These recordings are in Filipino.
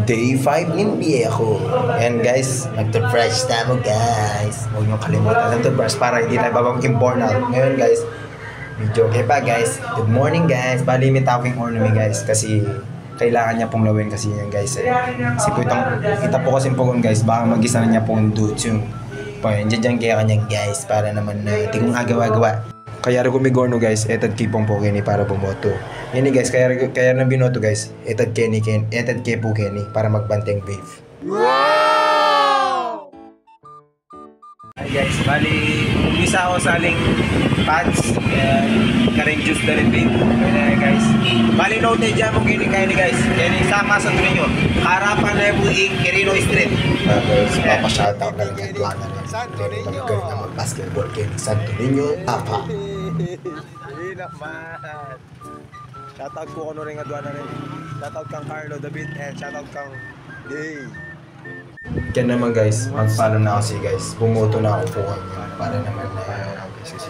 Day 5 in Viejo. Ayan guys, nagto-fresh tayo guys. Huwag niyong kalimutan nagto-brush para hindi tayo babang-born out. Ngayon guys, medyo okay pa guys. Good morning guys. Bali may tawing ornament guys kasi kailangan niya pong lawin kasi yan guys. Kasi po kita po kasi po guys, baka mag-isa na niya pong dudes yung dyan kaya kanyang guys para naman na hindi kong agawa-gawa. Kaya rin kumigorno guys, etad kipong po Kenny para bumoto. Yan guys, kaya na binoto guys, etad kay po Kenny para magbanteng wave. Wow! Hi guys, bali, umisa ako sa aling pads, karing juice na rin babe. Kaya guys, bali note dyan mo Kenny guys, Kenny sama sa tuloy nyo, harapan na yung Quirino Street. Guys, papashoutout na lang yung plan na rin. Magaling na mag-basketball Kenny Santo Niño, Papa. Hindi naman. Shoutout ko ano rin adwa na rin. Shoutout kang Carlo David and shoutout kang Day. Kaya naman guys, mag-follow na kasi guys. Bumoto na ako po kanya para naman na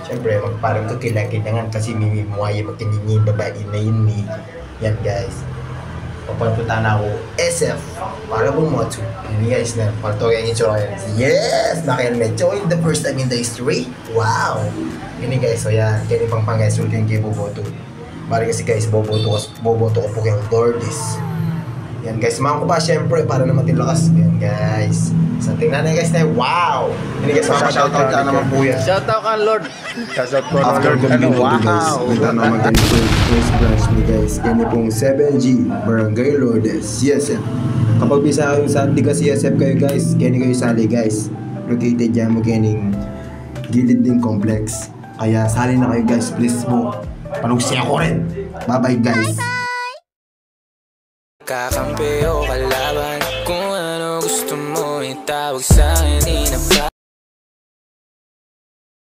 siyempre parang kakilakilangan kasi mimimuhay magkiningi babae na yun ni. Yan guys. Papunta na ako SF para bumoto. Yan guys na palto yung itsura yan. Yes! Naka-helmet. Join the first time in the history. Wow! Yan guys. So yan. Kaya pang guys. So yung boboto. Bari kasi guys, boboto ko po kayong Lourdes. Yan guys, samahan ko pa syempre para naman tilakas. Yan guys. So tingnan na guys na wow! Yan guys, shoutout ka naman po yan. Shoutout ka Lord. Shoutout ko After Lord. the video guys, kita naman tayo po first branch ni guys. Yan pong 7G, Barangay Lourdes, CSF. Kapag bisa kayo sa di ka CSF kayo guys, kaya kayo sali guys. Located dyan mo kaning gilid din complex. Kaya sali na kayo guys, please po. Palugsi ako rin. Bye-bye guys. Kakampi o kalaban, kung ano gusto mo itawag sa akin,